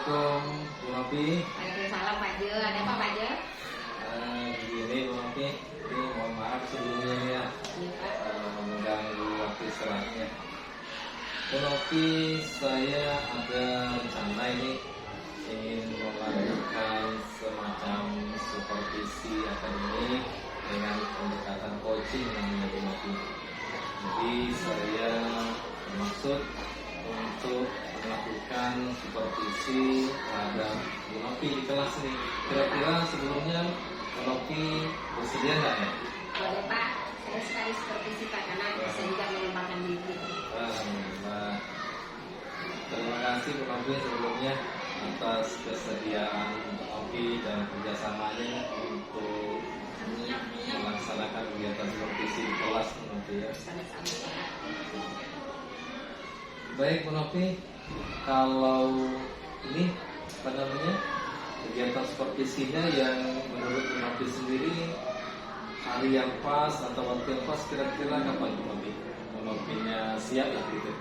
Assalamualaikum Bu Novi. Waalaikumsalam Pak Jo. Ada apa Pak Jo? Begini Bu Novi, ini mohon maaf sebelumnya ya, Iya Pak. mengganggu waktu istirahatnya. Bu Novi, saya ada rencana ini ingin melakukan semacam supervisi akademik dengan pendekatan coaching namanya Bu Novi. Jadi saya bermaksud untuk melakukan supervisi terhadap Bu Novi di kelas nih. Kira-kira sebelumnya Bu Novi bersedia nggak ya? Boleh Pak. Saya sekali supervisi Pak karena bisa juga mengembangkan diri. Nah, terima kasih Bu Novi sebelumnya atas kesediaan Bu Novi dan kerjasamanya untuk melaksanakan kegiatan supervisi di kelas nanti ya. Sama-sama Pak. Baik Bu Novi, kalau ini apa namanya kegiatan supervisinya yang menurut Bu Novi sendiri hari yang pas atau waktu yang pas kira-kira kapan Bu Novi? Bu Novinya siap lah gitu.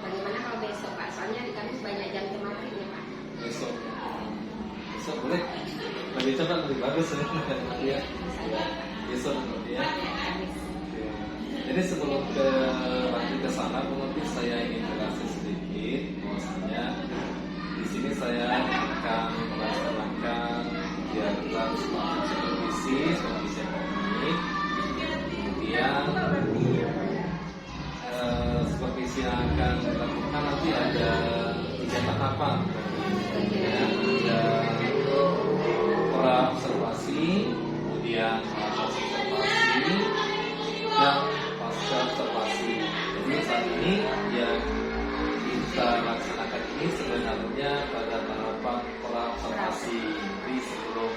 Bagaimana kalau besok Pak? Soalnya di kampus banyak jam tematik ya Pak. Besok boleh. Lebih cepat lebih bagus ya. Ya. Besok nanti ya. Jadi sebelum lanjut ke sana, mungkin saya ingin menjelaskan sedikit bahwasanya di sini saya akan melaksanakan kegiatan semacam supervisi akademik. Kemudian supervisi yang akan dilakukan nanti ada 3 tahapan. Ya, ada pra observasi, kemudian observasi dan pasca observasi. Jadi saat ini yang kita laksanakan ini sebenarnya pada tahapan pra observasi. Jadi sebelum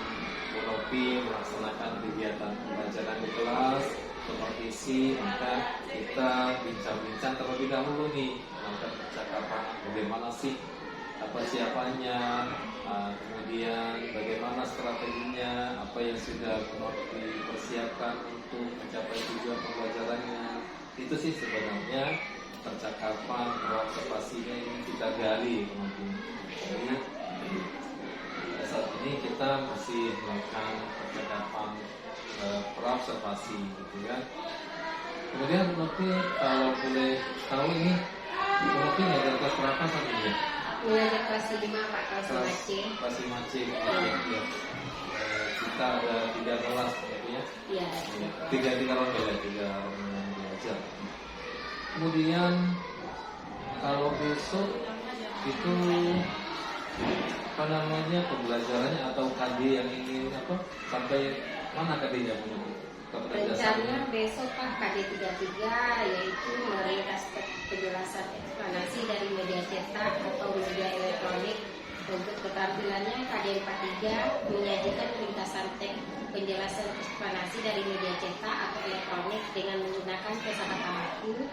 Bu Novi melaksanakan kegiatan pembelajaran di kelas supervisi, maka kita bincang-bincang terlebih dahulu nih melakukan percakapan bagaimana sih persiapannya, kemudian bagaimana strateginya, apa yang sudah Bu Novi persiapkan untuk mencapai tujuan pembelajarannya. Itu sih sebenarnya percakapan observasinya yang kita gali Bu Novi. Jadi saat ini kita masih melakukan percakapan pra-observasi gitu kan. Kemudian Bu Novi kalau boleh tahu ini Bu Novi ngajar kelas berapa saat ini? Mengajar kelas 5 Pak, kelas 5C. Kelas 5C. Ya. Kita ada 3 kelas ya. Iya. 3 ronde ya, 3 ronde belajar. Kemudian kalau besok itu apa namanya pembelajarannya atau KD yang ingin apa sampai mana KD-nya Bu Novi? Rencananya besok Pak KD 33 yaitu merintas penjelasan eksplanasi dari media cetak atau media elektronik. Untuk keterampilannya KD 43 menyajikan ringkasan teks penjelasan eksplanasi dari media cetak atau elektronik dengan menggunakan kosakata baku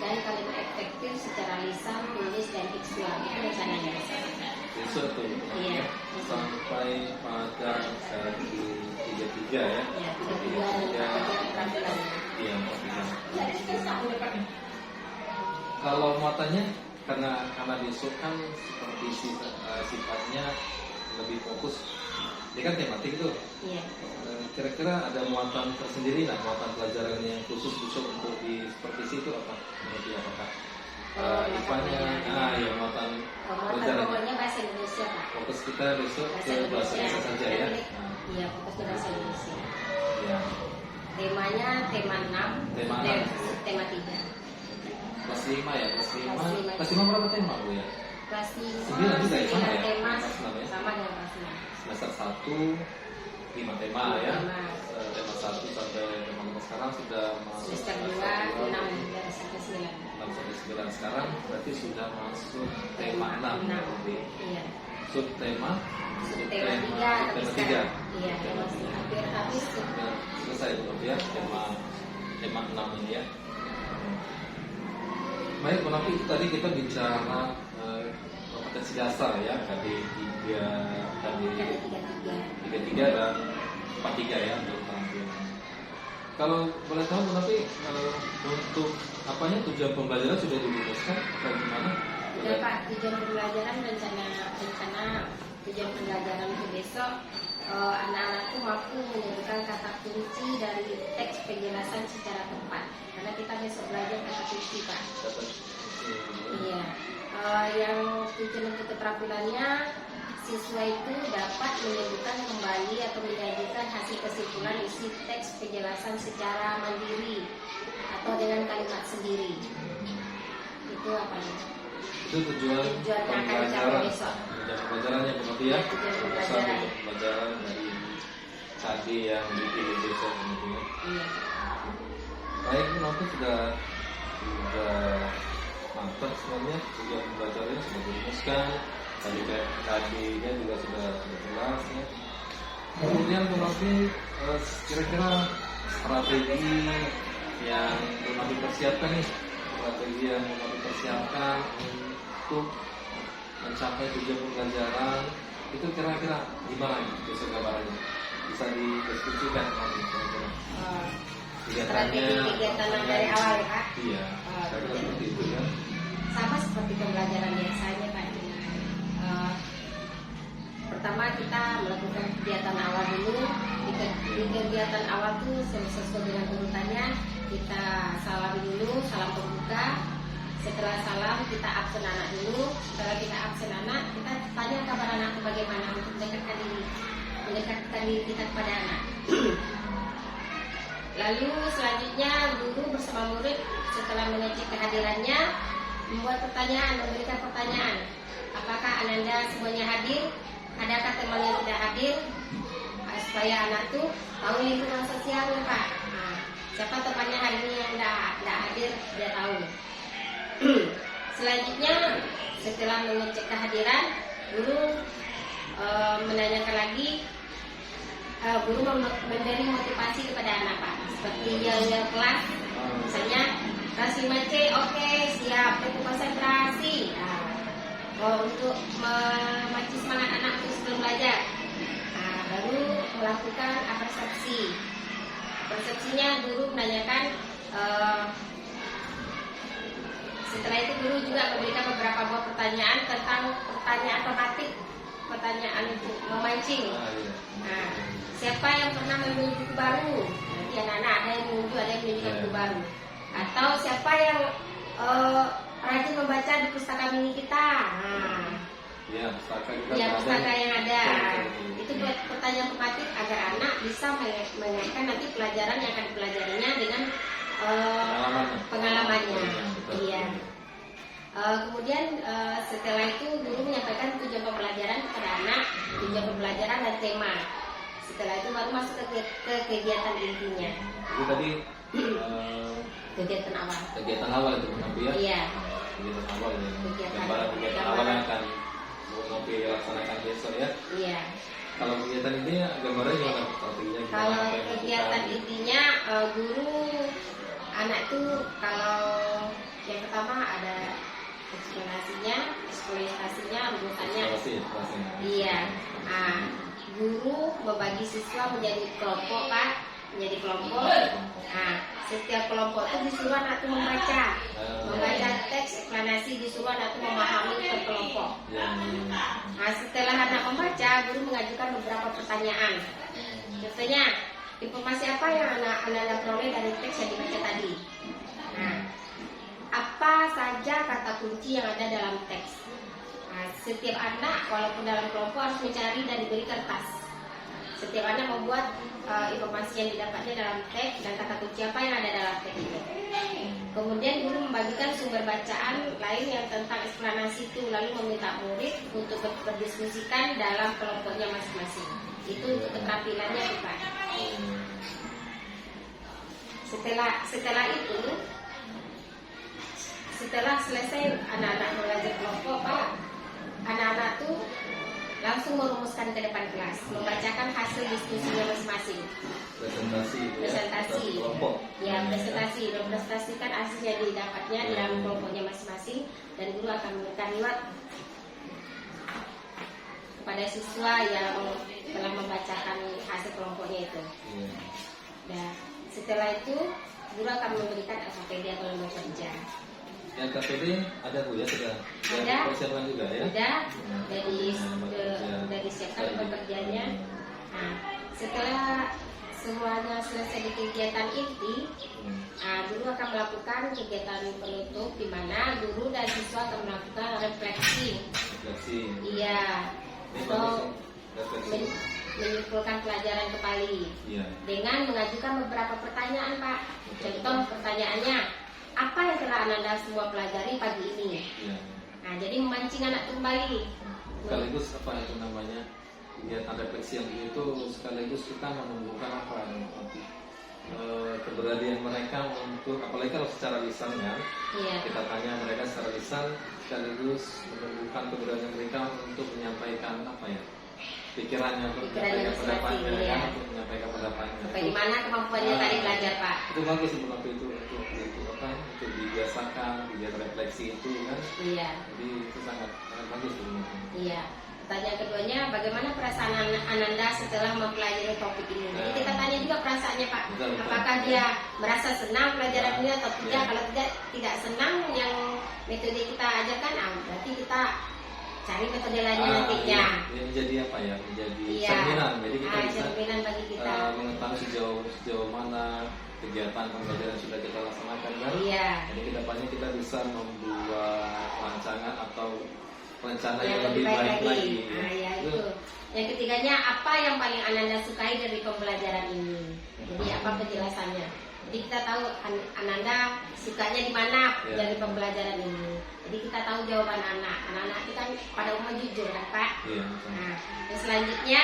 dan kalimat efektif secara lisan, tulis dan visual. Itu rencananya besok tuh. Iya. Sampai pada KD 33 ya. Ya, 33 keterampilannya. Iya, 33. Kalau muatannya karena besok kan seperti sifatnya lebih fokus. Ini kan tematik tuh. Iya. Kira-kira ada muatan tersendiri lah, muatan pelajaran yang khusus untuk di supervisi itu apa? Berarti apakah IPA-nya? Ya muatan pelajaran. Pokoknya bahasa Indonesia Pak. Fokus kita besok ke bahasa Indonesia saja ya. Iya, fokus ke bahasa Indonesia. Ya. Temanya tema 6, Tema 6. tema 3. Kelas 5 ya, kelas 5. Kelas 5. Kelas 5 berapa tema Bu ya? Kelas 5 9 juga ya, sama ya? tema Kelas 6 ya? sama dengan kelas 6. Semester 1 5 tema ya. Tema 1 sampai tema sekarang sudah masuk Semester 2 6 sampai 9. 6 sampai 9 sekarang berarti sudah masuk tema 6. Iya. Sub tema 3 tapi tema 3. sekarang iya, masih hampir habis. Sudah selesai belum ya tema 6 ini ya. Baik, Bu Novi, tadi kita bicara kompetensi dasar ya, KD 3, KD 33 dan 43 ya untuk tampilan. Kalau boleh tahu Bu Novi, untuk apanya tujuan pembelajaran sudah dirumuskan atau gimana? Udah Pak, tujuan pembelajaran rencana tujuan pembelajaran untuk besok, anak-anakku mampu menyebutkan kata kunci dari teks penjelasan secara tepat. Karena kita besok belajar kata kunci Pak. Iya. Yang tujuan untuk keterampilannya, siswa itu dapat menyebutkan kembali atau menyajikan hasil kesimpulan isi teks penjelasan secara mandiri atau dengan kalimat sendiri. Itu apa ya? Itu tujuan pembelajaran. Tujuan pembelajarannya berarti ya. Tujuan pembelajaran. Pembelajaran dari tadi yang dipilih besok gitu ya. Iya. Baik, nanti sudah mantap sebenarnya tujuan pembelajarannya sudah dirumuskan. Tadinya juga sudah jelas ya. Kemudian nanti kira-kira strategi yang belum dipersiapkan nih, strategi yang belum dipersiapkan untuk mencapai tujuan pembelajaran itu kira-kira gimana nih besok gambarannya? Bisa dideskripsikan nanti kira-kira. Kegiatan dari awal ya Pak? Iya, saya kira seperti itu ya. Sama seperti pembelajaran biasanya Pak. Pertama kita melakukan kegiatan awal dulu. Di kegiatan awal itu sesuai dengan urutannya, kita salam dulu, salam pembuka. Setelah salam kita absen anak dulu. Setelah kita absen anak, kita tanya kabar anak bagaimana untuk mendekatkan diri kita kepada anak. Lalu selanjutnya guru bersama murid setelah mengecek kehadirannya membuat pertanyaan, memberikan pertanyaan. Apakah Ananda semuanya hadir? Adakah teman yang tidak hadir? Supaya anak tuh tahu lingkungan sosial Pak. Nah, siapa temannya hari ini yang tidak hadir, dia tahu. Selanjutnya setelah mengecek kehadiran, guru menanyakan lagi. Guru memberi motivasi kepada anak Pak, seperti yel-yel kelas, misalnya kelas 5C, oke, siap, untuk konsentrasi. Untuk memacu semangat anak untuk sebelum belajar. Baru melakukan persepsi. Persepsinya guru menanyakan. Setelah itu guru juga memberikan beberapa buah pertanyaan tentang pertanyaan otomatik, pertanyaan untuk memancing. Siapa yang pernah membeli buku baru? Nanti anak-anak ada yang menunjuk, ada yang menunjukkan buku baru. Atau siapa yang rajin membaca di pustaka mini kita? Pustaka yang ada. Itu buat pertanyaan otomatis agar anak bisa mengaitkan nanti pelajaran yang akan dipelajarinya dengan pengalamannya. Iya. Kemudian setelah itu guru menyampaikan tujuan pembelajaran kepada anak, tujuan pembelajaran dan tema. Setelah itu baru masuk ke kegiatan intinya. Itu tadi kegiatan awal. Kegiatan awal itu mengambil ya? Iya. Kegiatan awal ya. Kegiatan awal yang akan mengambil laksanakan besok ya? Iya. Kalau kegiatan intinya gambarnya gimana? Kalau kegiatan intinya guru anak itu kalau yang pertama ada eksploitasinya, rumusannya. Iya. Guru membagi siswa menjadi kelompok Pak, menjadi kelompok. Setiap kelompok itu disuruh anak itu membaca teks eksplanasi, disuruh anak itu memahami per kelompok. Setelah anak membaca, guru mengajukan beberapa pertanyaan. Contohnya, informasi apa yang anak peroleh dari teks yang dibaca tadi? Apa saja kata kunci yang ada dalam teks? Setiap anak walaupun dalam kelompok harus mencari dan diberi kertas. Setiap anak membuat informasi yang didapatnya dalam teks dan kata kunci apa yang ada dalam teks itu. Kemudian guru membagikan sumber bacaan lain yang tentang eksplanasi itu, lalu meminta murid untuk berdiskusikan dalam kelompoknya masing-masing. Itu untuk keterampilannya Pak. Setelah selesai anak-anak belajar kelompok Pak, anak-anak tuh langsung merumuskan ke depan kelas, membacakan hasil diskusinya masing-masing. Presentasi. Ya, mempresentasikan hasil yang didapatnya di dalam kelompoknya masing-masing, dan guru akan memberikan reward kepada siswa yang telah membacakan hasil kelompoknya itu. Dan setelah itu guru akan memberikan LKPD atau lembar kerja. yang KPD ada Bu ya, sudah Ada. persiapan juga ya? Sudah Hmm. dari siapkan pekerjaannya. Nah, setelah semuanya selesai di kegiatan inti, guru akan melakukan kegiatan penutup di mana guru dan siswa akan melakukan refleksi. Refleksi. Iya. Ini Atau bagus, refleksi. menyimpulkan pelajaran kembali Iya. dengan mengajukan beberapa pertanyaan, Pak. Contoh pertanyaannya, apa yang telah Ananda semua pelajari pagi ini? Iya. Nah, jadi memancing anak kembali. Sekaligus apa itu namanya, kegiatan refleksi yang itu sekaligus kita menumbuhkan apa nanti keberanian mereka untuk, apalagi kalau secara lisan ya, Iya. kita tanya mereka secara lisan, sekaligus menumbuhkan keberanian mereka untuk menyampaikan apa ya, pikirannya, untuk Pikirannya menyampaikan pendapatnya masing-masing, ya, iya. untuk menyampaikan pendapatnya. Sampai di mana kemampuannya tadi belajar, Pak? Itu bagus sebenarnya itu untuk apa? Untuk dibiasakan, kegiatan refleksi itu kan. Iya. Jadi itu sangat bagus sebenarnya. Iya. Pertanyaan keduanya, bagaimana perasaan Ananda setelah mempelajari topik ini? Jadi kita tanya juga perasaannya, Pak. Betul, betul. Apakah dia merasa senang pelajaran ini atau tidak? Ya. Kalau tidak senang yang metode kita ajarkan, berarti kita cari metode lainnya nantinya. Iya. Menjadi apa ya? Menjadi Iya. cerminan. Jadi kita bisa cerminan bagi kita. mengetahui sejauh mana kegiatan pembelajaran yang sudah kita laksanakan kan. Iya. Jadi kedepannya kita bisa membuat rancangan atau rencana Yang yang lebih baik lagi. Nah, ya itu. Yang ketiganya, apa yang paling Ananda sukai dari pembelajaran ini? Jadi apa penjelasannya? Jadi kita tahu Ananda sukanya di mana Ya. dari pembelajaran ini. Jadi kita tahu jawaban anak. Anak-anak itu kan pada umumnya jujur kan, Pak? Iya. Betul. Nah, yang selanjutnya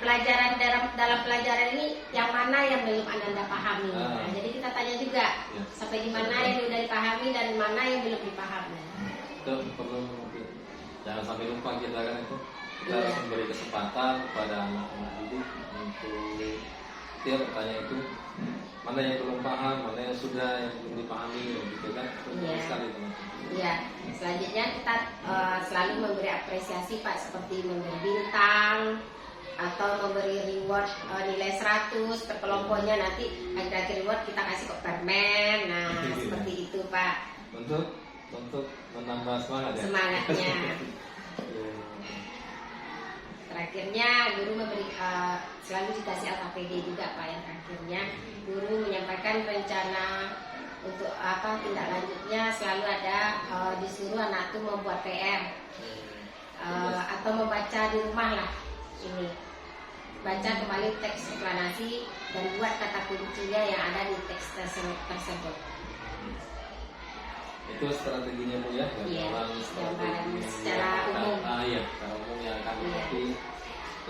pelajaran dalam pelajaran ini yang mana yang belum Ananda pahami. Nah, jadi kita tanya juga Ya. sampai di mana yang sudah dipahami dan mana yang belum dipahami. Itu perlu jangan sampai lupa kita kan itu, kita Iya. harus memberi kesempatan kepada anak-anak didik untuk dia bertanya itu mana yang belum paham, mana yang sudah, yang belum dipahami gitu kan. Itu Iya. bagus sekali teman-teman. Ya, selanjutnya kita selalu memberi apresiasi, Pak, seperti memberi bintang atau memberi reward nilai 100 per kelompoknya. Nanti akhir-akhir reward kita kasih kok permen. Nah, Iya. seperti itu, Pak. Untuk menambah semangat ya. Semangatnya. Iya. Terakhirnya guru memberi selalu dikasih LKPD juga, Pak. Yang terakhirnya guru menyampaikan rencana untuk apa tindak lanjutnya, selalu ada disuruh anak itu membuat PR atau membaca di rumah lah ini, baca kembali teks eksplanasi dan buat kata kuncinya yang ada di teks tersebut. Itu strateginya Bu ya, Iya, gambaran secara umum. Iya, secara umum yang akan Iya. nanti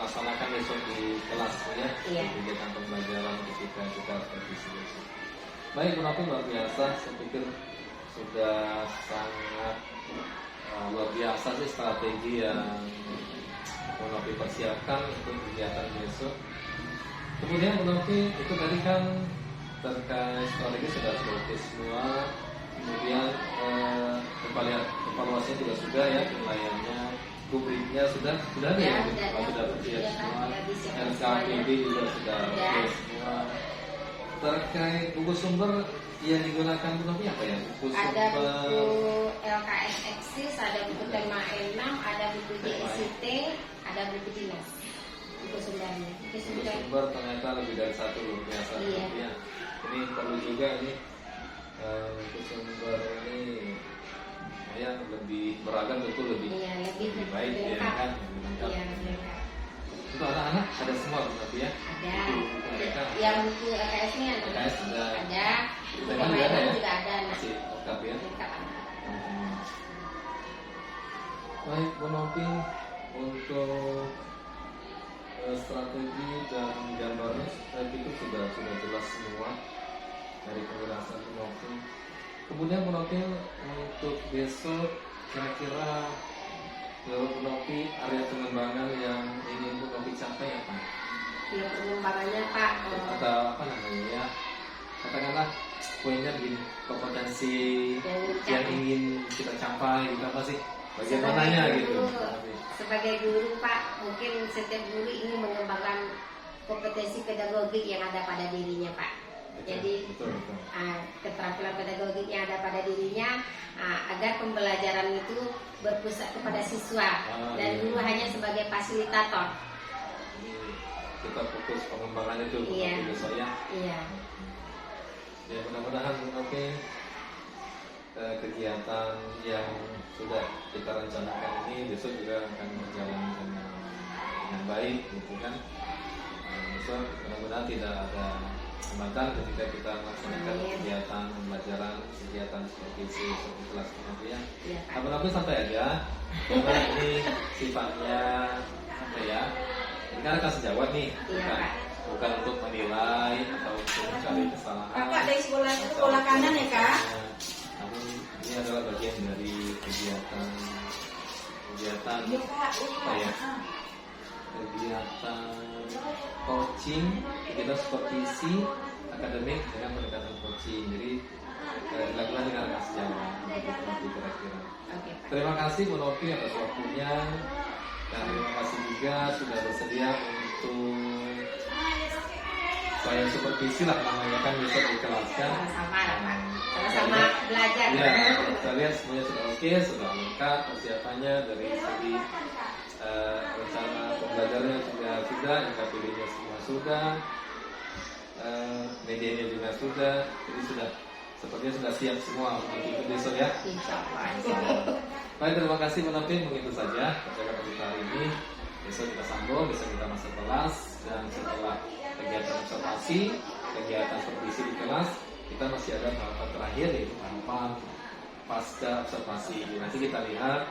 laksanakan besok di kelas Bu ya. Iya. Kegiatan pembelajaran ketika kita revisi besok. Baik, kenapa luar biasa? Saya pikir sudah sangat luar biasa sih strategi yang Munopi persiapkan untuk kegiatan besok. Kemudian Munopi itu tadi kan terkait strategi sudah oke semua. Kemudian evaluasinya juga sudah ya, penilaiannya, rubriknya sudah ada Ya, ya, sudah bersiap ya, semua. sudah disiapkan LKPD juga sudah Ya. oke semua. Terkait buku sumber yang digunakan Munopi apa ya? Buku Ada buku sumber LKS Eksis, ada buku tema E6, ada buku JSCT, ada buku dinas. Buku sumbernya. Buku buku sumber. sumber ternyata lebih dari satu, luar biasa. Iya. Ya. Ini perlu juga ini buku sumber ini ya lebih beragam, tentu lebih Iya, lebih baik ya lengkap. kan, lebih lengkap. Iya, lengkap. Untuk anak-anak ada semua berarti ya. Ada. Buku mereka. Yang buku LKS ini ada. LKS ada. Ada. Buku Tema tema juga ada E6 ya? juga ada. Nah, Masih lengkap ya. lengkap ada. Baik, Munopi, untuk strategi dan gambarnya saya pikir sudah jelas semua dari penjelasan Munopi. Kemudian Munopi untuk besok kira-kira menurut Munopi area pengembangan yang ingin Munopi capai apa? Yang pengembangannya, Pak, Atau apa namanya ya? Katakanlah poinnya begini, kompetensi yang ingin kita capai gitu apa sih? Bagaimananya gitu? Sebagai guru, Pak, mungkin setiap guru ingin mengembangkan kompetensi pedagogik yang ada pada dirinya, Pak. Jadi betul. keterampilan pedagogik yang ada pada dirinya agar pembelajaran itu berpusat kepada siswa dan guru hanya sebagai fasilitator. Jadi kita fokus pengembangan itu besok ya. Iya. Ya mudah-mudahan kegiatan yang sudah kita rencanakan ini besok juga akan berjalan dengan baik gitu kan. Besok mudah-mudahan tidak ada hambatan ketika kita melaksanakan kegiatan pembelajaran, kegiatan supervisi seperti kelas nanti ya. Apa-apa sampai aja, karena ini sifatnya apa ya? Ini kan akan sejawat nih, bukan untuk menilai atau untuk mencari kesalahan. Kakak dari sekolah kanan ya kak? Namun ini adalah bagian dari kegiatan coaching, kegiatan supervisi akademik dengan pendekatan coaching. Jadi dilakukan dengan anak sejawat nanti kira-kira. Terima kasih Bu Novi atas waktunya dan terima kasih juga sudah bersedia untuk saya supervisi lah namanya kan bisa dikelaskan. Sama belajar. Ya, kita lihat semuanya sudah oke, sudah lengkap persiapannya dari segi rencana pembelajarannya sudah, NKPD-nya semua sudah, medianya juga sudah, jadi sepertinya sudah siap semua untuk ikut besok ya. Baik, terima kasih Bu Novi, mungkin itu saja percakapan kita hari ini. Besok kita sambung, besok kita masuk kelas dan setelah kegiatan observasi, kegiatan supervisi di kelas, kita masih ada tahapan terakhir yaitu tahapan pasca observasi. Nanti kita lihat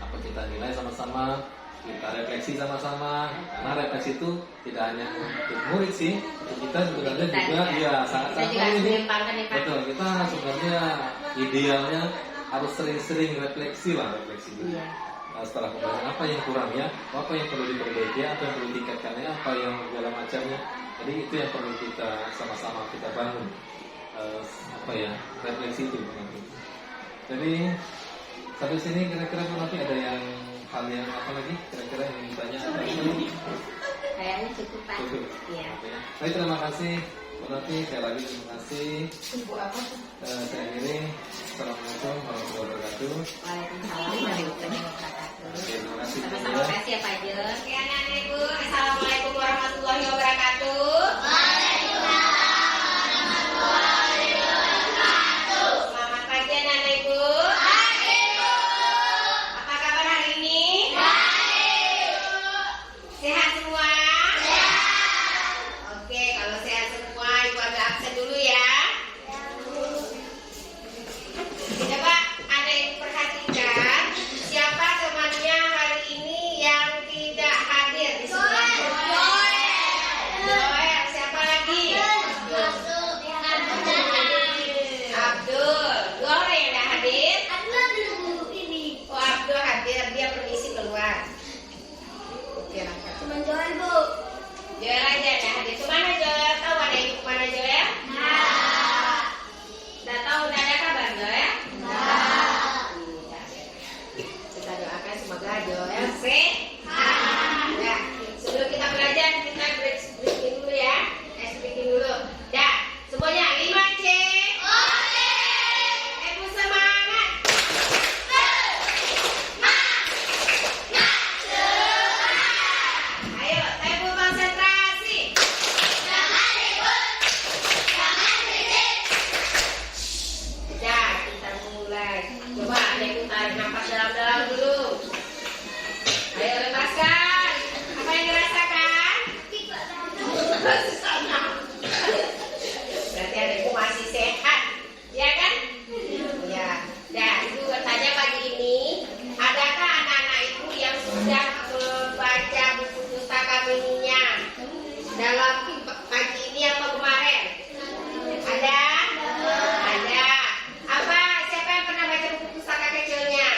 apa kita nilai sama-sama, kita refleksi sama-sama. Karena refleksi itu tidak hanya untuk murid sih, kita sebenarnya juga sangat-sangat ini. Betul, kita sebenarnya idealnya harus sering-sering refleksi gitu. Nah, setelah pembelajaran apa yang kurang ya, apa yang perlu diperbaiki, apa yang perlu ditingkatkan ya, apa yang segala macamnya. Jadi itu yang perlu kita sama-sama kita bangun refleksi itu. Jadi sampai sini kira-kira nanti ada hal yang apa lagi kira-kira yang ditanya apa lagi? Kayaknya cukup Pak. Cukup. Iya. Baik, terima kasih Bu Novi, sekali lagi terima kasih. Saya akhiri. Assalamualaikum warahmatullahi wabarakatuh. Waalaikumsalam warahmatullahi wabarakatuh. Terima kasih. Sama-sama kasih ya Pak Jun. Oke anak-anak ibu, assalamualaikum warahmatullahi wabarakatuh. Selamat pagi anak-anak ibu. Apa kabar hari ini? Sehat semua? Oke, kalau sehat semua ibu agak absen dulu ya. Coba ada yang perhatikan siapa temannya hari ini yang tidak hadir di sekolah. Joel, siapa lagi? Abdul. Gore yang tidak hadir? Oh, Abdul hadir, dia permisi keluar. Oke, langkah. Joel aja tidak hadir. Kemana Joel? Tahu ada yang kemana Joel? Udah tahu, udah ada kabar Joel? Kita doakan semoga Joel sehat. Ya, sebelum kita belajar kita breaking dulu ya. Speaking dulu. Ya, semuanya 5C. Oke. Ibu semangat. Ayo, ibu konsentrasi. Ya, kita mulai. Coba ada yang tarik nafas dalam-dalam dulu. Ayo lepaskan. Apa yang dirasakan? Berarti ada ibu masih sehat, ya kan? Ya. Nah, ibu bertanya pagi ini, adakah anak-anak ibu yang sudah membaca buku pustaka mininya dalam pagi ini atau kemarin? Ada? Ada. Apa? Siapa yang pernah baca buku pustaka kecilnya?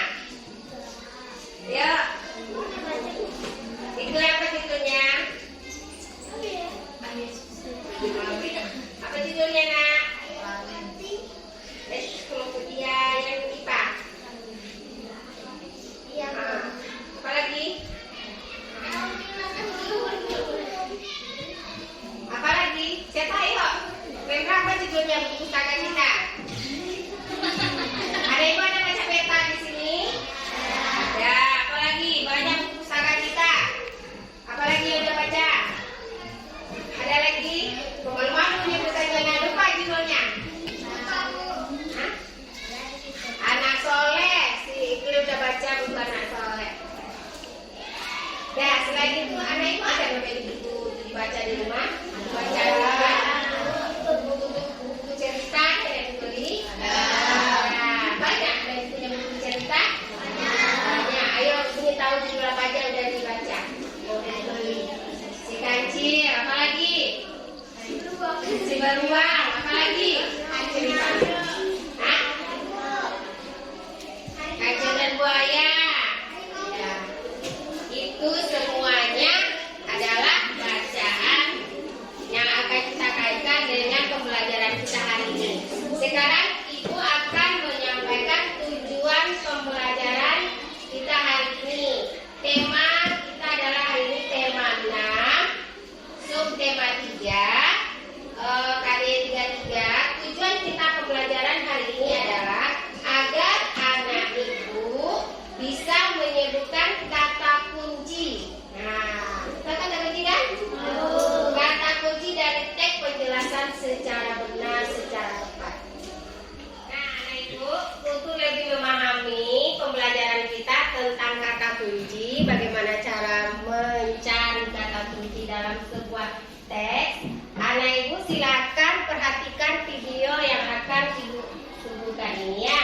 Ibu, untuk lebih memahami pembelajaran kita tentang kata kunci, bagaimana cara mencari kata kunci dalam sebuah teks, anak Ibu silakan perhatikan video yang akan Ibu suguhkan ini ya.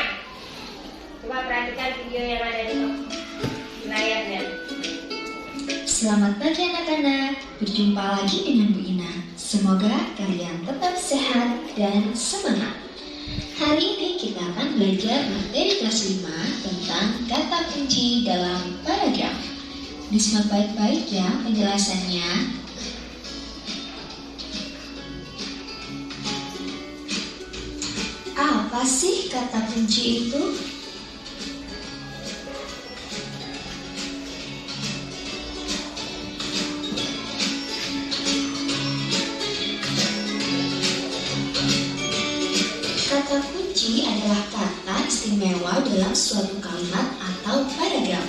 Coba perhatikan video yang ada di layarnya. Selamat pagi anak-anak, berjumpa lagi dengan Bu Ina. Semoga kalian tetap sehat dan semangat. Hari ini kita akan belajar materi kelas 5 tentang kata kunci dalam paragraf. Disimak baik-baik ya penjelasannya. Apa sih kata kunci itu? Kata kunci adalah kata istimewa dalam suatu kalimat atau paragraf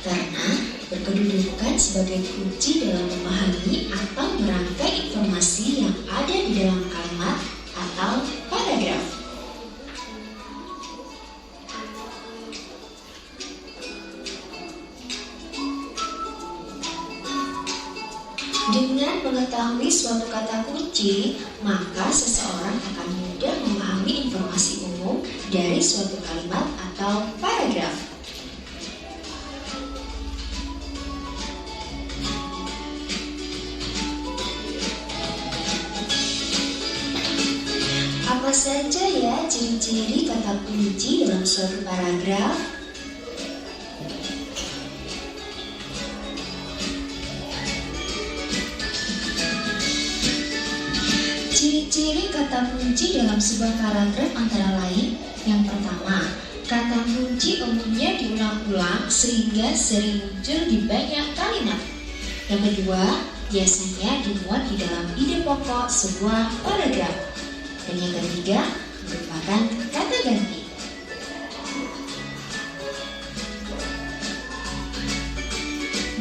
karena berkedudukan sebagai kunci dalam memahami atau merangkai informasi yang ada di dalam kalimat atau paragraf. Dengan mengetahui suatu kata kunci, maka seseorang akan mudah memahami informasi umum dari suatu kalimat atau paragraf. Apa saja ya ciri-ciri kata kunci dalam suatu paragraf? Ciri-ciri kata kunci dalam sebuah paragraf antara lain: yang pertama, kata kunci umumnya diulang-ulang sehingga sering muncul di banyak kalimat. Yang kedua, biasanya dimuat di dalam ide pokok sebuah paragraf. Dan yang ketiga, merupakan kata ganti.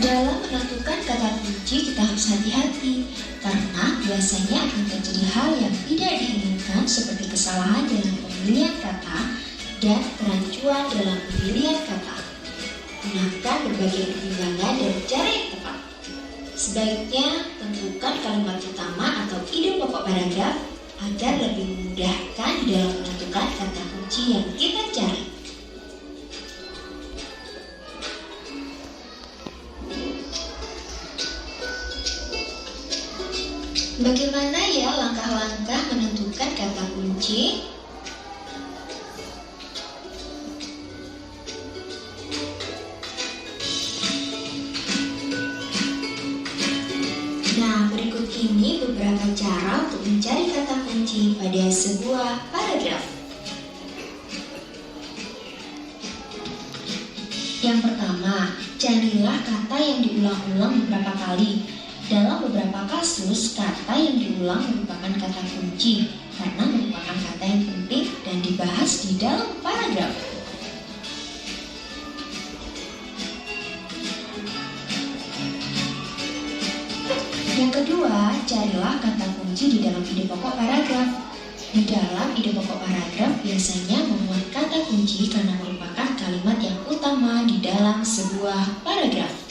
Dalam menentukan kata kunci kita harus hati-hati karena biasanya akan terjadi hal yang tidak diinginkan seperti kesalahan dalam pemilihan kata dan kerancuan dalam pemilihan kata. Gunakan berbagai pertimbangan dan cara yang tepat. Sebaiknya tentukan kalimat utama atau ide pokok paragraf agar lebih memudahkan dalam menentukan kata kunci yang kita cari. Bagaimana ya langkah-langkah menentukan kata kunci? Nah, berikut ini beberapa cara untuk mencari kata kunci pada sebuah paragraf. Yang pertama, carilah kata yang diulang-ulang beberapa kali. Dalam beberapa kasus, kata yang diulang merupakan kata kunci karena merupakan kata yang penting dan dibahas di dalam paragraf. Yang kedua, carilah kata kunci di dalam ide pokok paragraf. Di dalam ide pokok paragraf biasanya memuat kata kunci karena merupakan kalimat yang utama di dalam sebuah paragraf.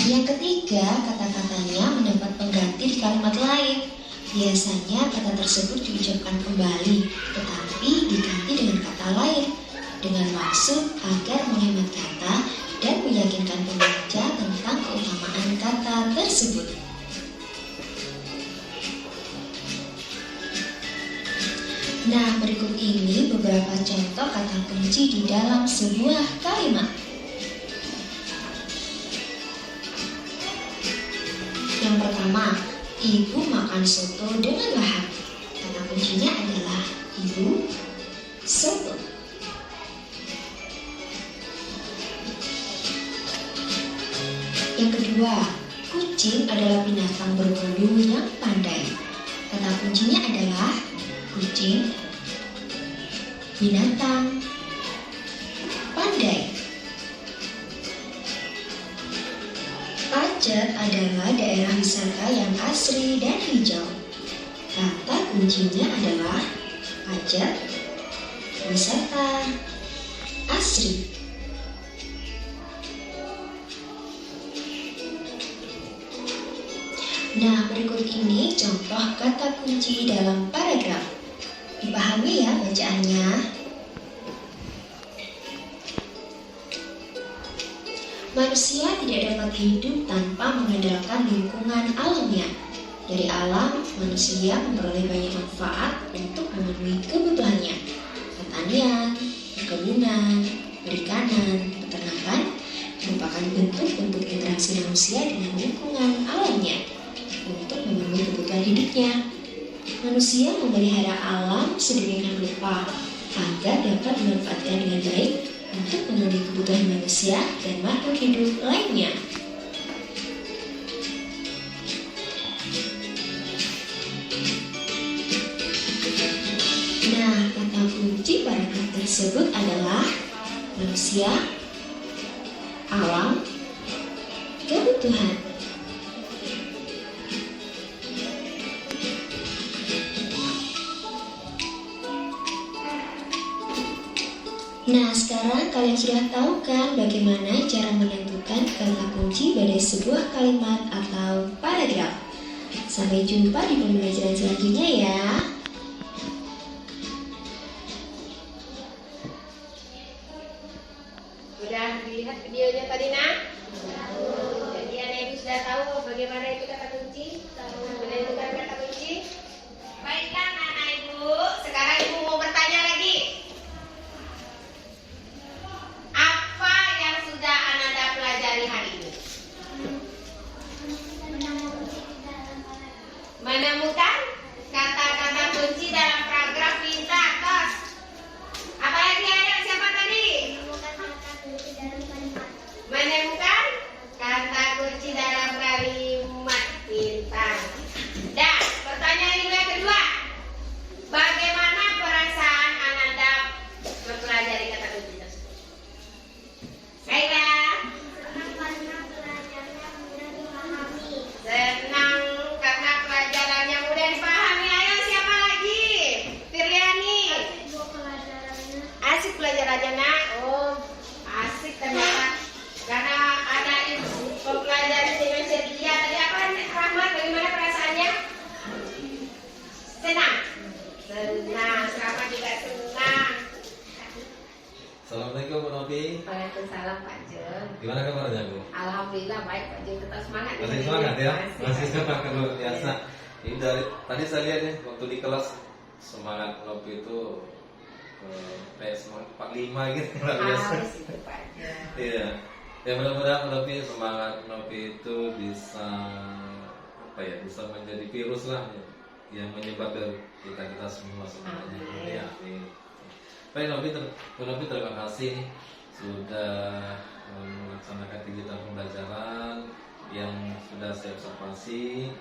Yang ketiga, kata-katanya mendapat pengganti di kalimat lain. Biasanya kata tersebut diucapkan kembali, tetapi diganti dengan kata lain, dengan maksud agar menghemat kata dan meyakinkan pembaca tentang keutamaan kata tersebut. Nah, berikut ini beberapa contoh kata kunci di dalam sebuah kalimat. Yang pertama, ibu makan soto dengan lahap. Kata kuncinya adalah ibu, soto. Yang kedua, kucing adalah binatang berbulu yang pandai. Kata kuncinya adalah kucing, binatang, pandai. Pacet adalah daerah daerah wisata yang asri dan hijau. Kata kuncinya adalah pajak wisata asri. Nah, berikut ini contoh kata kunci dalam paragraf. Dipahami ya bacaannya. Manusia tidak dapat hidup tanpa mengandalkan lingkungan alamnya. Dari alam, manusia memperoleh banyak manfaat untuk memenuhi kebutuhannya. Pertanian, perkebunan, perikanan, peternakan merupakan bentuk-bentuk interaksi manusia dengan lingkungan alamnya untuk memenuhi kebutuhan hidupnya. Manusia memelihara alam sedemikian rupa agar dapat dimanfaatkan dengan baik untuk memenuhi kebutuhan manusia dan makhluk hidup lainnya. Nah, kata kunci paragraf tersebut adalah manusia, alam, kebutuhan. Nah, sekarang kalian sudah tahu kan bagaimana cara menentukan kata kunci pada sebuah kalimat atau paragraf. Sampai jumpa di pembelajaran selanjutnya ya. Sudah lihat videonya tadi, nak? Jadi anak ibu sudah tahu bagaimana itu kata kunci? Menentukan kata kunci? Baiklah anak ibu, sekarang ibu mau bertanya lagi. Apa yang sudah Ananda pelajari hari ini? Menemukan kata-kata kunci dalam paragraf minta kos. Apa lagi ayo siapa tadi? Menemukan kata kunci dalam kalimat bintang. Dan pertanyaan ibu yang kedua, bagaimana perasaan Ananda mempelajari kata kunci tersebut? Baiklah. Senang karena pelajarannya mudah dipahami. Ayo siapa lagi? Firiani. Asik pelajarannya, nak. Oh, asik ternyata. Karena ada ibu mempelajari dengan ceria. Tadi apa, Rahmat? Bagaimana perasaannya? Senang. Senang. Rahmat juga senang. Assalamualaikum Bu Novi. Waalaikumsalam Pak Jun. Gimana kabarnya Bu? Alhamdulillah baik Pak Jun, tetap semangat. Masih semangat ya? Masih Masih. semangat luar biasa. Ini dari tadi saya lihat nih waktu di kelas semangat Novi itu kayak semangat 45 gitu luar biasa. Harus itu Pak Jun. Iya. Ya mudah-mudahan Novi semangat Novi itu bisa bisa menjadi virus lah yang menyebar ke kita semua semuanya. Amin. Ya, amin. Baik Novi terima kasih nih sudah melaksanakan kegiatan pembelajaran yang sudah saya observasi.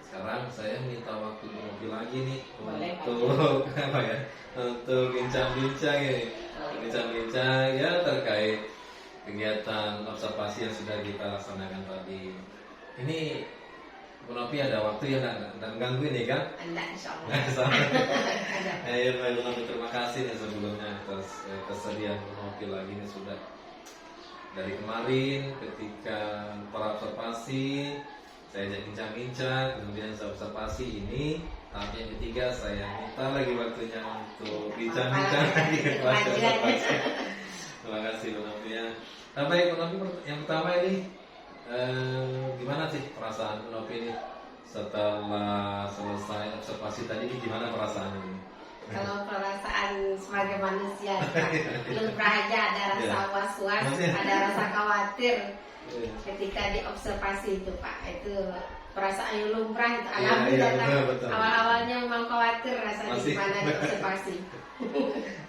Sekarang saya minta waktu Bu Novi lagi nih Boleh, untuk untuk bincang-bincang ini, bincang-bincang ya terkait kegiatan observasi yang sudah kita laksanakan tadi. Ini Bu Novi ada waktu ya dan ganggu ini kan? Anda insya Allah. Nah, sama. Ada. Ya, baik Bu Novi, terima kasih nih sebelumnya atas kesediaan Bu Novi lagi nih sudah dari kemarin ketika para observasi saya ajak bincang-bincang, kemudian saya observasi ini. Tapi yang ketiga saya minta lagi waktunya untuk bincang-bincang lagi kelas observasi. Terima kasih Bu Novi ya. Nah, baik Bu Novi, yang pertama ini gimana sih perasaan Bu Novi ini setelah selesai observasi tadi? Ini gimana perasaan ini? Kalau perasaan sebagai manusia, lumrah aja ada rasa was-was, ada rasa khawatir ketika diobservasi itu Pak. Itu perasaan yang lumrah itu. Alhamdulillah. Betul. Awal-awalnya memang khawatir rasanya gimana diobservasi.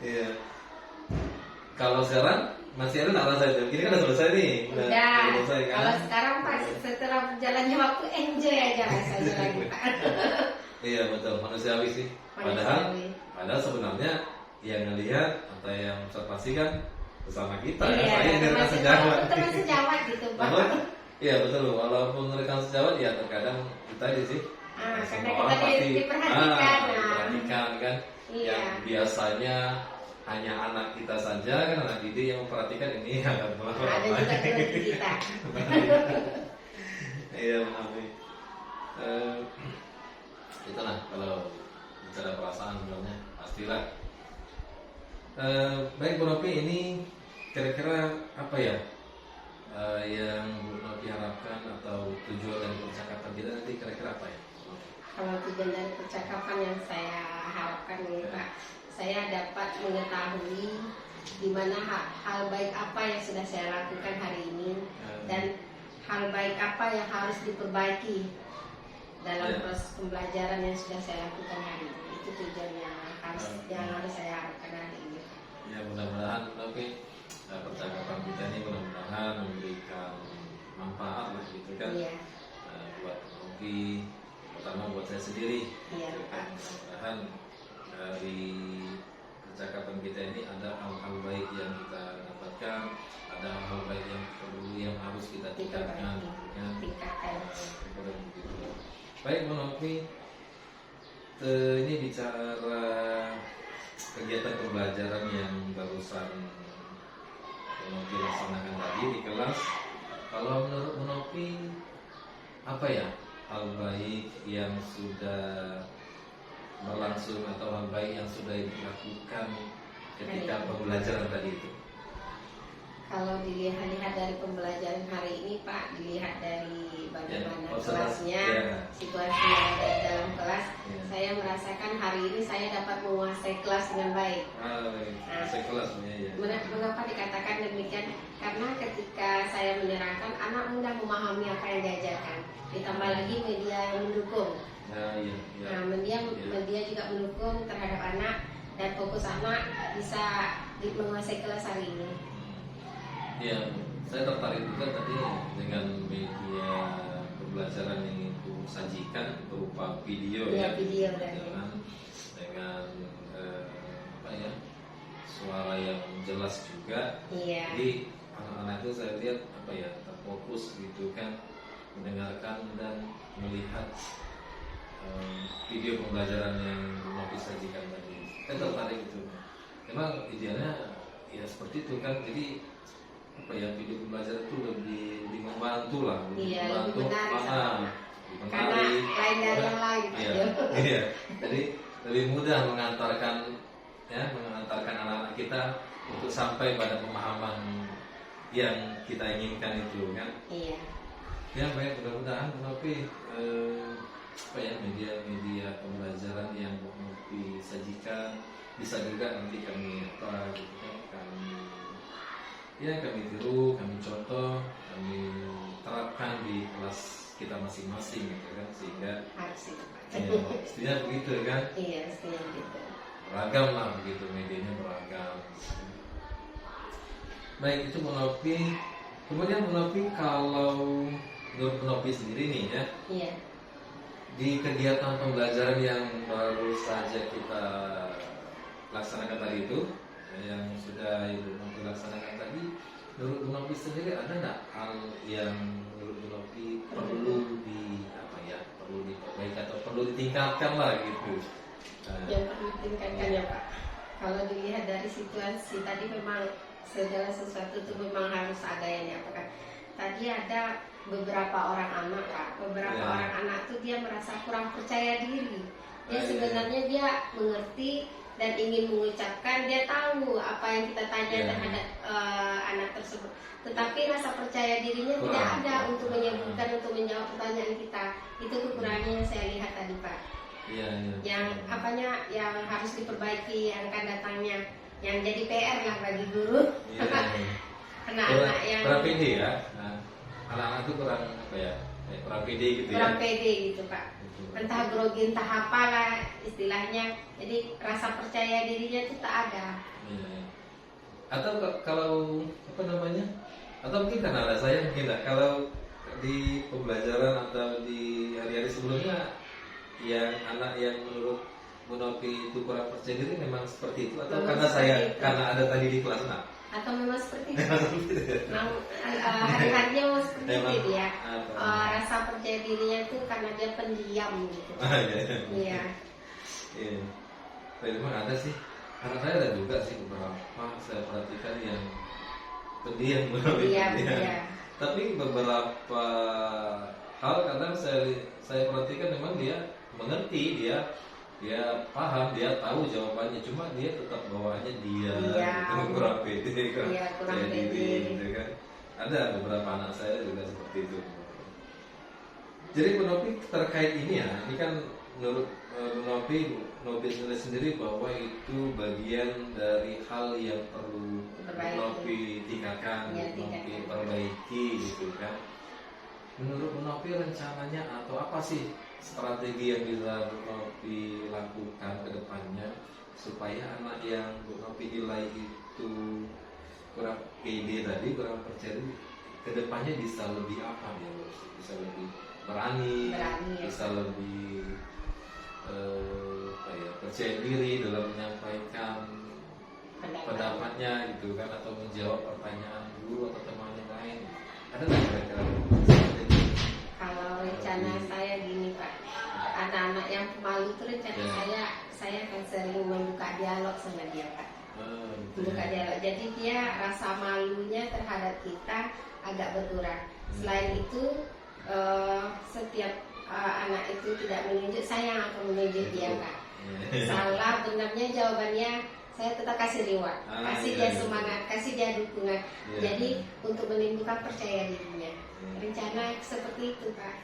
Iya. Kalau sekarang masih ada nggak rasa itu? Ini kan udah selesai nih. Udah. Selesai kan? Kalau sekarang Pak, setelah berjalannya waktu enjoy aja rasanya lagi Pak. Iya betul, manusiawi sih. Padahal sebenarnya yang ngelihat atau yang observasi kan bersama kita. Iya, Saya ini teman sejawat. teman sejawat gitu Pak. Iya betul, walaupun rekan sejawat ya terkadang kita di sih Karena semua orang kita pasti diperhatikan. diperhatikan kan. Iya. Yang biasanya hanya anak kita saja kan, anak didik yang memperhatikan ini ada beberapa Ada juga keluarga kita. Iya mengerti. Itulah kalau bicara perasaan sebenarnya pastilah. Baik Bu Nopi, ini kira-kira apa ya yang Bu Nopi harapkan atau tujuan dari percakapan kita nanti kira-kira apa ya? Kalau tujuan dari percakapan yang saya harapkan nih Pak, saya dapat mengetahui di mana hal baik apa yang sudah saya lakukan hari ini dan hal baik apa yang harus diperbaiki dalam proses pembelajaran yang sudah saya lakukan hari ini. Itu tujuan yang harus saya harapkan hari ini. Ya mudah-mudahan tapi percakapan kita ini mudah-mudahan memberikan manfaat lah gitu kan. Iya. Buat Nopi, pertama buat saya sendiri. Iya, Gitu kan. Pak. Mudah-mudahan dari percakapan kita ini ada hal-hal baik yang kita dapatkan, ada hal baik yang perlu yang harus kita tingkatkan. Tingkatkan. Begitu. Baik Bu Nopi, ini bicara kegiatan pembelajaran yang barusan Bu Nopi laksanakan tadi di kelas. Kalau menurut Bu Nopi, apa ya hal baik yang sudah berlangsung atau hal baik yang sudah dilakukan ketika pembelajaran tadi itu? Kalau dilihat dari pembelajaran hari ini Pak, dilihat dari bagaimana kelasnya, situasi yang ada di dalam kelas, saya merasakan hari ini saya dapat menguasai kelas dengan baik. Menguasai kelas ya. Mengapa dikatakan demikian? Karena ketika saya menerangkan, anak mudah memahami apa yang diajarkan. Ditambah lagi media yang mendukung. Media juga mendukung terhadap anak dan fokus anak bisa menguasai kelas hari ini. Ya, saya tertarik juga tadi dengan media pembelajaran yang Ibu sajikan berupa video video dengan suara yang jelas juga. Iya. Jadi anak-anak itu saya lihat terfokus gitu kan, mendengarkan dan melihat video pembelajaran yang Nopi sajikan tadi. Saya tertarik itu. Memang idealnya ya seperti itu kan. Jadi video pembelajaran itu lebih membantu lah, lebih menarik karena lain dari yang lain. Iya. Jadi lebih mudah mengantarkan anak-anak kita untuk sampai pada pemahaman yang kita inginkan itu kan. Iya. Ya baik, mudah-mudahan Nopi media pembelajaran yang Nopi sajikan bisa juga nanti kami kami tiru, kami contoh, kami terapkan di kelas kita masing-masing gitu kan, sehingga mestinya begitu kan. Iya, mestinya begitu. Beragam lah begitu, medianya beragam. Baik, itu Bu Nopi. Kemudian Bu Nopi, kalau menurut Bu Nopi sendiri nih ya, di kegiatan pembelajaran yang baru saja kita laksanakan tadi itu, yang sudah Ibu Nopi laksanakan tadi, menurut Bu Nopi sendiri ada nggak hal yang menurut Bu Nopi perlu diperbaiki atau perlu ditingkatkan lah gitu? Yang perlu ditingkatkan ya Pak. Kalau dilihat dari situasi tadi memang segala sesuatu itu memang harus ada yang diapakan. Tadi ada beberapa orang anak Pak, orang anak tuh dia merasa kurang percaya diri. Dia sebenarnya dia mengerti dan ingin mengucapkan, dia tahu apa yang kita tanya terhadap anak tersebut, tetapi rasa percaya dirinya tidak ada untuk menyebutkan, untuk menjawab pertanyaan kita. Itu kekurangannya yang saya lihat tadi Pak. Yang yang harus diperbaiki yang akan datangnya, yang jadi PR lah bagi guru. Anak-anak yang kurang pede ya, anak-anak itu kurang kurang pede gitu ya. Kurang pede gitu Pak. Entah grogi, entah apalah istilahnya. Jadi rasa percaya dirinya itu tak ada. Atau kalau atau mungkin karena ada saya mungkin tak. Kalau di pembelajaran atau di hari-hari sebelumnya, yang anak yang menurut Bu Nopi itu kurang percaya diri memang seperti itu, atau karena ada tadi di kelas atau memang seperti itu? Memang hari-harinya memang seperti Memang itu ya. apa? Rasa percaya dirinya itu karena dia pendiam gitu. Iya. Iya. Memang ada sih. Karena saya ada juga sih beberapa saya perhatikan yang pendiam, Iya. Tapi beberapa hal kadang saya perhatikan memang dia mengerti, dia paham, dia tahu jawabannya, cuma dia tetap bawaannya dia kurang pede, kurang percaya diri, gitu kan. Ada beberapa anak saya juga seperti itu. Jadi Bu Novi terkait ini ya, ini kan menurut Bu Novi sendiri bahwa itu bagian dari hal yang perlu Bu Novi tingkatkan, Bu Novi perbaiki gitu kan. Menurut Bu Novi rencananya atau apa sih strategi yang bisa Bu Novi lakukan ke depannya supaya anak yang Bu Novi nilai itu kurang pede tadi, kurang percaya diri, ke depannya bisa lebih apa ya, bisa lebih berani ya. Bisa lebih percaya diri dalam menyampaikan pendapatnya gitu kan, atau menjawab pertanyaan guru atau teman yang lain. Ada nggak kira-kira? Kalau rencana saya gini Pak, anak-anak yang pemalu itu rencana saya akan sering membuka dialog sama dia Pak. Membuka dialog, jadi dia rasa malunya terhadap kita agak berkurang. Selain itu setiap anak itu tidak menunjuk, saya yang akan menunjuk dia Pak. Salah benarnya jawabannya saya tetap kasih reward, kasih dia semangat, kasih dia dukungan. Jadi untuk menimbulkan percaya dirinya. Rencana seperti itu Pak.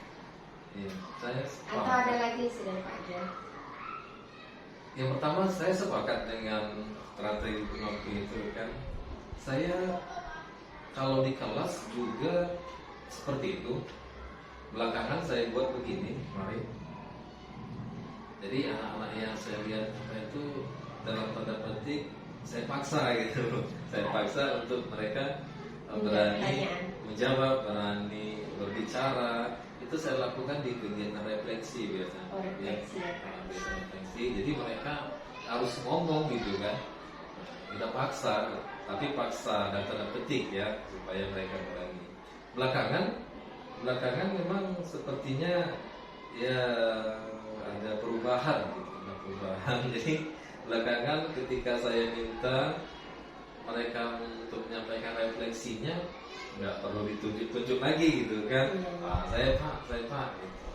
Atau ada lagi sudah Pak Jan? Yang pertama saya sepakat dengan strategi Bu Novi itu kan. Saya kalau di kelas juga seperti itu. Belakangan saya buat begini, mari. Jadi anak-anak yang saya lihat itu dalam tanda petik saya paksa gitu. Saya paksa untuk mereka berani menjawab, berani berbicara. Itu saya lakukan di kegiatan refleksi biasanya. Refleksi. Jadi mereka harus ngomong gitu kan. Kita paksa, tapi paksa dan tanda petik ya supaya mereka berani. Belakangan memang sepertinya ya ada perubahan gitu, Jadi belakangan ketika saya minta mereka untuk menyampaikan refleksinya, nggak perlu ditunjuk-tunjuk lagi gitu kan. Saya pak gitu.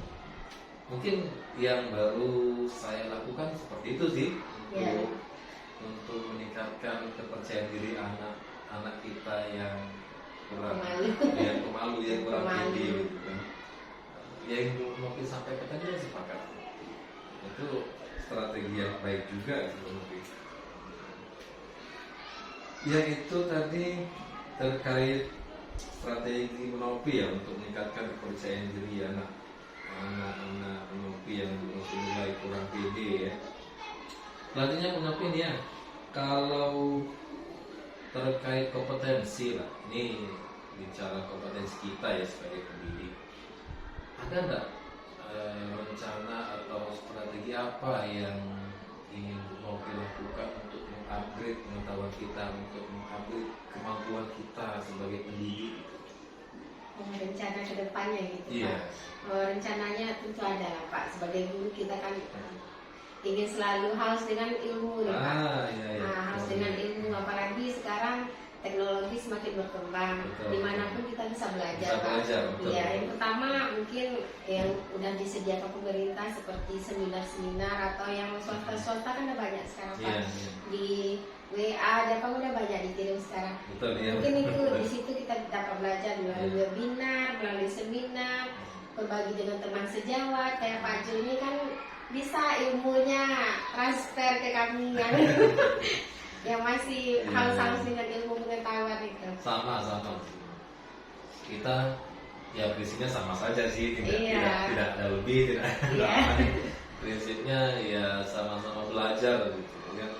Mungkin yang baru saya lakukan seperti itu sih untuk meningkatkan kepercayaan diri anak kita yang kurang pemalu, yang kurang pede gitu kan. Yang mungkin sampai ke tadi sepakat. Itu strategi yang baik juga mungkin. Yang itu tadi terkait strategi Bu Novi ya untuk meningkatkan kepercayaan diri anak-anak Bu Novi yang mulai kurang pede ya. Selanjutnya Bu Novi nih ya, kalau terkait kompetensi lah, ini bicara kompetensi kita ya sebagai pendidik, ada nggak rencana atau strategi apa yang ingin Bu Novi lakukan untuk mengupgrade pengetahuan kita, untuk mengupgrade kemampuan kita sebagai pendidik? Rencana ke depannya gitu Pak. Rencananya tentu ada lah Pak. Sebagai guru kita kan ingin selalu harus dengan ilmu nih Pak. Harus dengan ilmu, apalagi sekarang teknologi semakin berkembang. Dimanapun kita bisa belajar Pak. Yang pertama mungkin yang udah disediakan pemerintah seperti seminar-seminar atau yang swasta kan udah banyak sekarang Pak. Di WA Jepang udah banyak dikirim sekarang. Mungkin itu di situ kita dapat belajar melalui webinar, melalui seminar, berbagi dengan teman sejawat. Kayak Pak Jul ini kan bisa ilmunya transfer ke kami yang masih harus dengan ilmu pengetahuan itu. Sama. Kita ya prinsipnya sama saja sih, tidak ada lebih, tidak ada. Prinsipnya ya sama-sama belajar gitu kan.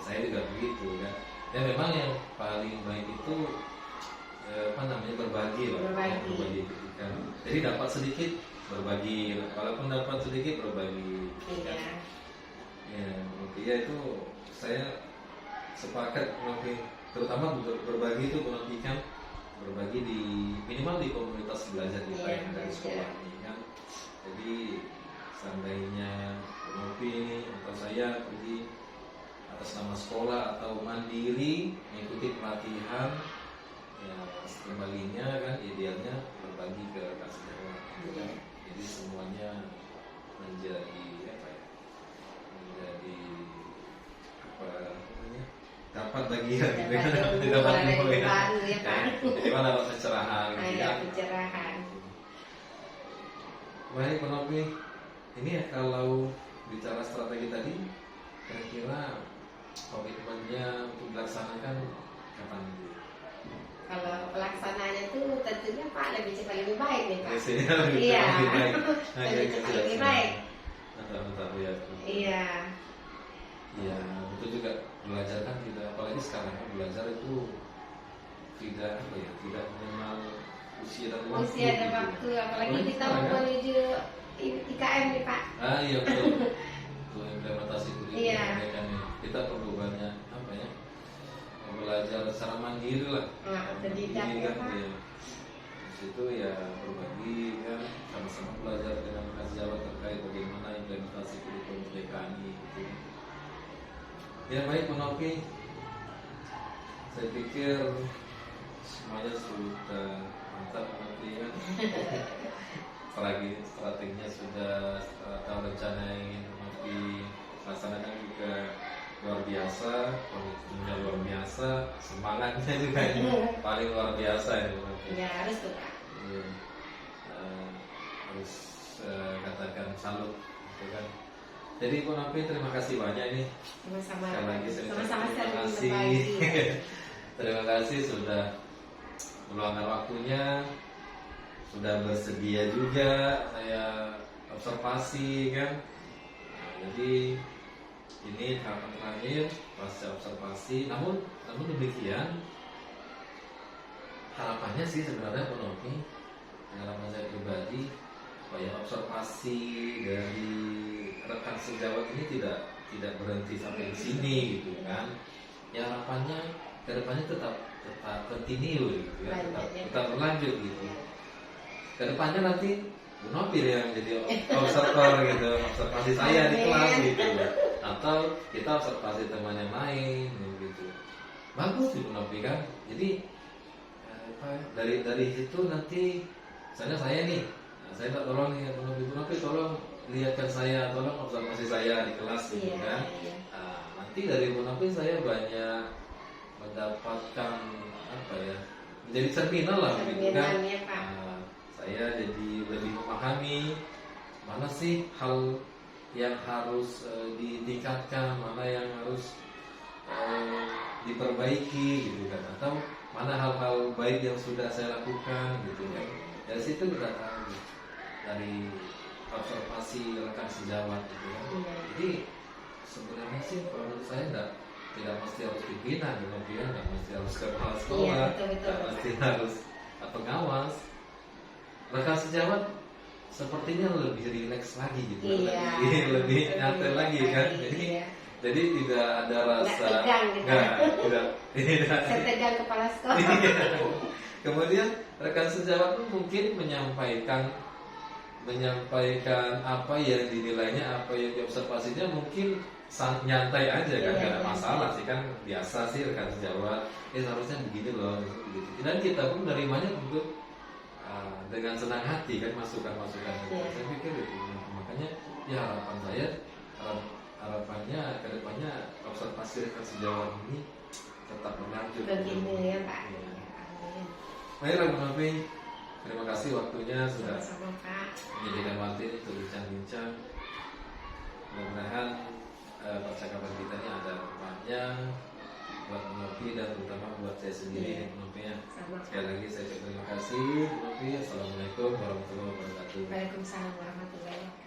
Saya juga begitu kan. Ya memang yang paling baik itu berbagi lah. Berbagi ketika. Jadi dapat sedikit berbagi, walaupun dapat sedikit berbagi. Ya itu saya sepakat mungkin terutama berbagi itu menantikan berbagi di minimal di komunitas belajar kita Iya, yang dari sekolah ini kan. Jadi seandainya Novi ini atau saya pergi atas nama sekolah atau mandiri mengikuti pelatihan, ya kembalinya kan idealnya berbagi ke rekan sejawat gitu kan. Jadi semuanya menjadi apa ya, menjadi apa namanya, dapat bagian gitu kan, dapat info ya. baru ya Pak. Jadi mana dapat pencerahan gitu Ada kan. pencerahan. Baik Pak Novi, ini ya kalau bicara strategi tadi, kira-kira komitmennya untuk dilaksanakan kapan dulu? Kalau pelaksanaannya tuh tentunya Pak lebih cepat lebih baik nih Pak. Biasanya lebih Iya. lebih baik. Lebih cepat lebih baik. Mantap ya. Iya. Iya, betul juga, belajar kan tidak, apalagi sekarang kan belajar itu tidak apa ya, tidak mengenal usia dan waktu. Usia dan waktu, apalagi kita mau sekarang kan. menuju IKM nih Pak. Ah iya betul. Untuk implementasi kurikulum Iya. mereka nih, kita perlu banyak apa ya, belajar secara mandiri lah. Nah, otodidak Mandiri ya, kan, Pak. iya. Di situ ya berbagi kan, sama-sama belajar dengan rekan sejawat terkait bagaimana implementasi kurikulum TKI gitu. Ya baik Pak Novi, saya pikir semuanya sudah mantap nanti kan. Strateginya sudah, atau rencana yang ingin Novi laksanakan juga luar biasa, komitmennya luar biasa, semangatnya juga ini paling luar biasa ya Pak Novi. Ya harus tuh Pak. Iya. Harus katakan salut gitu kan. Jadi Pak Novi terima kasih banyak ini. Sama-sama. Sekali lagi saya Sama-sama ucapkan terima saling kasih. berbagi. Terima kasih sudah meluangkan waktunya, sudah bersedia juga saya observasi kan. Nah, jadi ini tahapan terakhir pasca observasi. Namun demikian harapannya sih sebenarnya Pak Novi, harapan saya pribadi supaya observasi dari rekan sejawat ini tidak berhenti sampai di sini gitu kan. Ya harapannya kedepannya tetap continue gitu ya, tetap berlanjut gitu. Kedepannya nanti Bu Novi yang jadi observer gitu, observasi saya di kelas gitu, atau kita observasi teman yang lain gitu. Bagus sih Bu Novi kan. Jadi dari situ nanti misalnya saya nih, saya tak tolong nih Bu Novi tolong lihatkan saya, tolong observasi saya di kelas gitu kan. Nah, nanti dari Bu Novi saya banyak mendapatkan apa ya, menjadi cerminan lah begitu kan. Ya, Pak. Nah, saya jadi lebih memahami mana sih hal yang harus ditingkatkan, mana yang harus diperbaiki gitu kan, atau mana hal-hal baik yang sudah saya lakukan gitu kan. Dari situ kita tahu dari observasi rekan sejawat gitu kan. Jadi sebenarnya sih kalau menurut saya tidak mesti harus pimpinan, tidak mesti harus kepala sekolah, tidak mesti harus pengawas. Rekan sejawat sepertinya lebih rileks lagi gitu, lebih nyantai lagi kan. Jadi tidak ada rasa tidak setegang kepala sekolah. Kemudian rekan sejawat pun mungkin menyampaikan apa yang dinilainya, apa yang diobservasinya mungkin nyantai aja kan, gak ada masalah sih kan, biasa sih rekan sejawat. Seharusnya begini loh, begitu. Dan kita pun menerimanya tentu dengan senang hati kan, masukan-masukan. Saya pikir itu, makanya ya harapannya kedepannya observasi rekan sejawat ini tetap berlanjut. Begini ya Pak. Baiklah Bu Novi, terima kasih waktunya sudah Sama-sama Pak. menyediakan waktu ini untuk bincang-bincang. Mudah-mudahan percakapan kita ini ada manfaatnya buat Bu Novi dan terutama buat saya sendiri Bu Novi ya. Sekali lagi saya terima kasih Bu Novi. Assalamualaikum warahmatullahi wabarakatuh. Waalaikumsalam warahmatullahi wabarakatuh.